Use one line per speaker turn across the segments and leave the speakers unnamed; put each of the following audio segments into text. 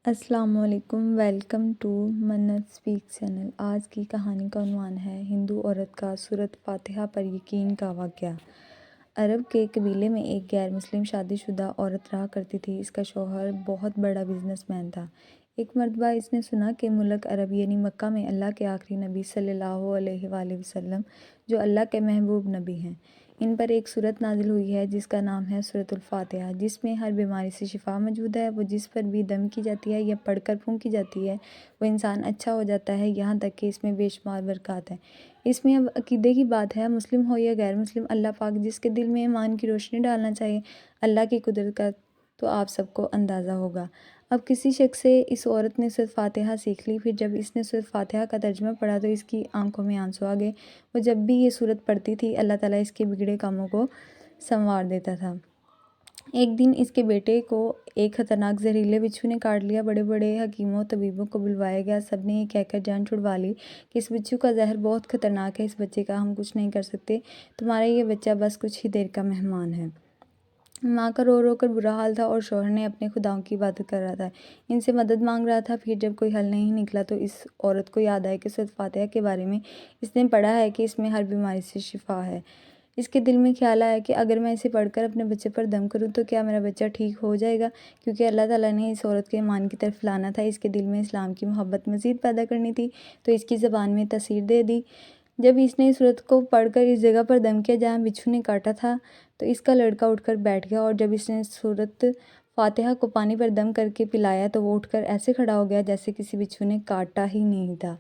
السلام علیکم، welcome to منت اسپیک چینل۔ آج کی کہانی کا عنوان ہے ہندو عورت کا سورۃ فاتحہ پر یقین کا واقعہ۔ عرب کے قبیلے میں ایک غیر مسلم شادی شدہ عورت رہا کرتی تھی۔ اس کا شوہر بہت بڑا بزنس مین تھا۔ ایک مرتبہ اس نے سنا کہ ملک عرب یعنی مکہ میں اللہ کے آخری نبی صلی اللہ علیہ وآلہ وسلم، جو اللہ کے محبوب نبی ہیں، ان پر ایک سورت نازل ہوئی ہے جس کا نام ہے سورۃ الفاتحہ، جس میں ہر بیماری سے شفا موجود ہے۔ وہ جس پر بھی دم کی جاتی ہے یا پڑھ کر پھونکی جاتی ہے وہ انسان اچھا ہو جاتا ہے، یہاں تک کہ اس میں بے شمار برکات ہیں۔ اس میں اب عقیدے کی بات ہے، مسلم ہو یا غیر مسلم، اللہ پاک جس کے دل میں ایمان کی روشنی ڈالنا چاہے، اللہ کی قدرت کا تو آپ سب کو اندازہ ہوگا۔ اب کسی شک سے اس عورت نے سورۃ فاتحہ سیکھ لی۔ پھر جب اس نے سورۃ فاتحہ کا ترجمہ پڑھا تو اس کی آنکھوں میں آنسو آ گئے۔ وہ جب بھی یہ سورت پڑھتی تھی اللہ تعالیٰ اس کے بگڑے کاموں کو سنوار دیتا تھا۔ ایک دن اس کے بیٹے کو ایک خطرناک زہریلے بچھو نے کاٹ لیا۔ بڑے بڑے حکیموں طبیبوں کو بلوایا گیا۔ سب نے یہ کہہ کر جان چھڑوا لی کہ اس بچھو کا زہر بہت خطرناک ہے، اس بچے کا ہم کچھ نہیں کر سکتے، تمہارا یہ بچہ بس کچھ ہی دیر کا مہمان ہے۔ ماں کا رو رو کر برا حال تھا اور شوہر نے اپنے خداؤں کی عبادت کر رہا تھا، ان سے مدد مانگ رہا تھا۔ پھر جب کوئی حل نہیں نکلا تو اس عورت کو یاد آیا کہ سورۃ فاتحہ کے بارے میں اس نے پڑھا ہے کہ اس میں ہر بیماری سے شفا ہے۔ اس کے دل میں خیال آیا کہ اگر میں اسے پڑھ کر اپنے بچے پر دم کروں تو کیا میرا بچہ ٹھیک ہو جائے گا، کیونکہ اللہ تعالیٰ نے اس عورت کے ایمان کی طرف لانا تھا، اس کے دل میں اسلام کی محبت مزید پیدا کرنی تھی، تو اس کی زبان میں تاثیر دے دی۔ جب اس نے اس سورت کو پڑھ کر اس جگہ پر دم کیا جہاں بچھو نے کاٹا تھا تو اس کا لڑکا اٹھ کر بیٹھ گیا، اور جب اس نے سورۃ فاتحہ کو پانی پر دم کر کے پلایا تو وہ اٹھ کر ایسے کھڑا ہو گیا جیسے کسی بچھو نے کاٹا ہی نہیں تھا۔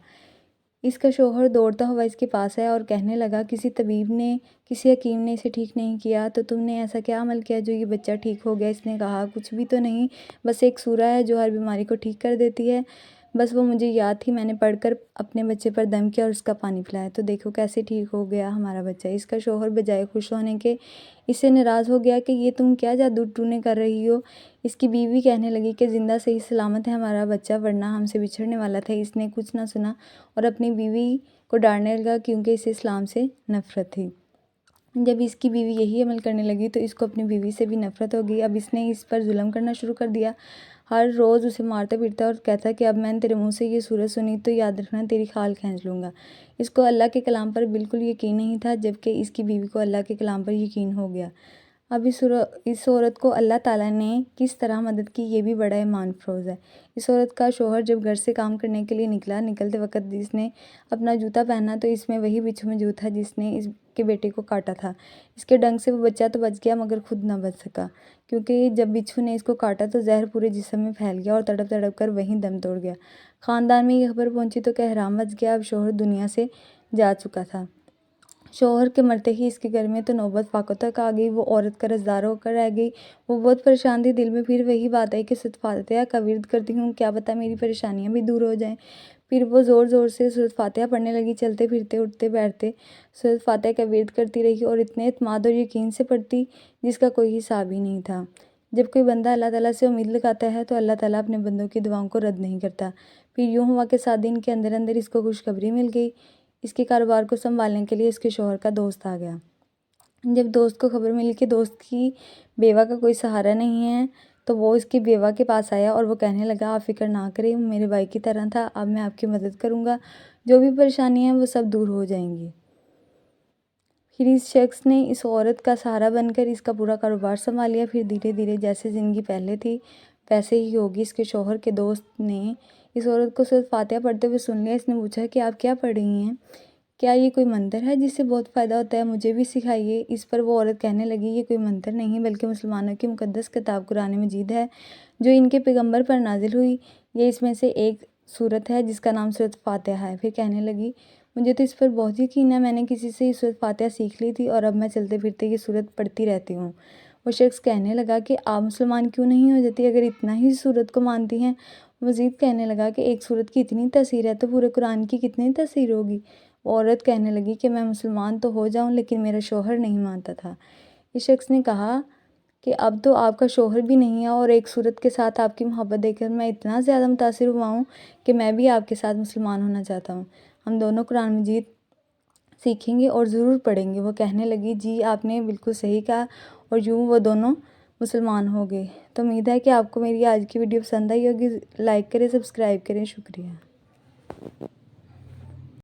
اس کا شوہر دوڑتا ہوا اس کے پاس آیا اور کہنے لگا، کسی طبیب نے، کسی حکیم نے اسے ٹھیک نہیں کیا تو تم نے ایسا کیا عمل کیا جو یہ بچہ ٹھیک ہو گیا؟ اس نے کہا، کچھ بھی تو نہیں، بس ایک سورہ ہے جو ہر بیماری کو ٹھیک کر دیتی ہے، بس وہ مجھے یاد تھی، میں نے پڑھ کر اپنے بچے پر دم کیا اور اس کا پانی پلایا، تو دیکھو کیسے ٹھیک ہو گیا ہمارا بچہ۔ اس کا شوہر بجائے خوش ہونے کے اس سے ناراض ہو گیا کہ یہ تم کیا جادو ٹونے کر رہی ہو۔ اس کی بیوی کہنے لگی کہ زندہ صحیح سلامت ہے ہمارا بچہ، ورنہ ہم سے بچھڑنے والا تھا۔ اس نے کچھ نہ سنا اور اپنی بیوی کو ڈانٹنے لگا کیونکہ اسے اسلام سے نفرت تھی۔ جب اس کی بیوی یہی عمل کرنے لگی تو اس کو اپنی بیوی سے بھی نفرت ہو گئی۔ اب اس نے اس پر ظلم کرنا شروع کر دیا، ہر روز اسے مارتا پیٹتا اور کہتا کہ اب میں نے تیرے منہ سے یہ سورت سنی تو یاد رکھنا تیری کھال کھینچ لوں گا۔ اس کو اللہ کے کلام پر بالکل یقین نہیں تھا، جبکہ اس کی بیوی کو اللہ کے کلام پر یقین ہو گیا۔ اب اس عورت کو اللہ تعالیٰ نے کس طرح مدد کی یہ بھی بڑا ایمان افروز ہے۔ اس عورت کا شوہر جب گھر سے کام کرنے کے لیے نکلا، نکلتے وقت اس نے اپنا جوتا پہنا تو اس میں وہی بچھو موجود تھا جس نے اس کے بیٹے کو کاٹا تھا۔ اس کے ڈنگ سے وہ بچہ تو بچ گیا مگر خود نہ بچ سکا، کیونکہ جب بچھو نے اس کو کاٹا تو زہر پورے جسم میں پھیل گیا اور تڑپ تڑپ کر وہیں دم توڑ گیا۔ خاندان میں یہ خبر پہنچی تو کہرام مچ گیا، اب شوہر دنیا سے جا چکا تھا۔ شوہر کے مرتے ہی اس کے گھر میں تو نوبت فاقوں تک آ گئی، وہ عورت قرض دار ہو کر رہ گئی۔ وہ بہت پریشان تھی، دل میں پھر وہی بات آئی کہ سورۃ فاتحہ کا ورد کرتی ہوں، کیا پتہ میری پریشانیاں بھی دور ہو جائیں۔ پھر وہ زور زور سے سورۃ فاتحہ پڑھنے لگی، چلتے پھرتے اٹھتے بیٹھتے سورۃ فاتحہ کا ورد کرتی رہی اور اتنے اعتماد اور یقین سے پڑھتی جس کا کوئی حساب ہی نہیں تھا۔ جب کوئی بندہ اللہ تعالیٰ سے امید لگاتا ہے تو اللہ تعالیٰ اپنے بندوں کی دعاؤں کو رد نہیں کرتا۔ پھر یوں ہوا کہ 7 دن کے اندر اندر اس کو خوشخبری مل گئی۔ اس کے کاروبار کو سنبھالنے کے لیے اس کے شوہر کا دوست آ گیا۔ جب دوست کو خبر ملی کہ دوست کی بیوہ کا کوئی سہارا نہیں ہے تو وہ اس کی بیوہ کے پاس آیا اور وہ کہنے لگا، آپ فکر نہ کریں، وہ میرے بھائی کی طرح تھا، اب میں آپ کی مدد کروں گا، جو بھی پریشانی ہے وہ سب دور ہو جائیں گی۔ پھر اس شخص نے اس عورت کا سہارا بن کر اس کا پورا کاروبار سنبھال لیا۔ پھر دھیرے دھیرے جیسے زندگی پہلے تھی ویسے ہی ہوگی۔ اس کے شوہر کے دوست نے اس عورت کو سورۃ فاتحہ پڑھتے ہوئے سن لیا۔ اس نے پوچھا کہ آپ کیا پڑھ رہی ہیں؟ کیا یہ کوئی منتر ہے جس سے بہت فائدہ ہوتا ہے؟ مجھے بھی سکھائیے۔ اس پر وہ عورت کہنے لگی، یہ کوئی منتر نہیں بلکہ مسلمانوں کی مقدس کتاب قرآن مجید ہے جو ان کے پیغمبر پر نازل ہوئی، یہ اس میں سے ایک سورت ہے جس کا نام سورۃ فاتحہ ہے۔ پھر کہنے لگی، مجھے تو اس پر بہت یقین ہے، میں نے کسی سے یہ سورۃ فاتحہ سیکھ لی تھی اور اب میں چلتے پھرتے یہ سورت پڑھتی رہتی ہوں۔ وہ شخص کہنے لگا کہ آپ مسلمان کیوں نہیں ہو جاتی اگر اتنا ہی سورت کو مانتی ہیں؟ مزید کہنے لگا کہ ایک سورت کی اتنی تاثیر ہے تو پورے قرآن کی کتنی تاثیر ہوگی؟ وہ عورت کہنے لگی کہ میں مسلمان تو ہو جاؤں لیکن میرا شوہر نہیں مانتا تھا۔ اس شخص نے کہا کہ اب تو آپ کا شوہر بھی نہیں ہے اور ایک سورت کے ساتھ آپ کی محبت دیکھ کر میں اتنا زیادہ متاثر ہوا ہوں کہ میں بھی آپ کے ساتھ مسلمان ہونا چاہتا ہوں، ہم دونوں قرآن مجید سیکھیں گے اور ضرور پڑھیں گے۔ وہ کہنے لگی، جی آپ نے بالکل صحیح کہا، اور یوں وہ دونوں مسلمان ہو گئے۔ تو امید ہے کہ آپ کو میری آج کی ویڈیو پسند آئی ہوگی۔ لائک کریں، سبسکرائب کریں، شکریہ۔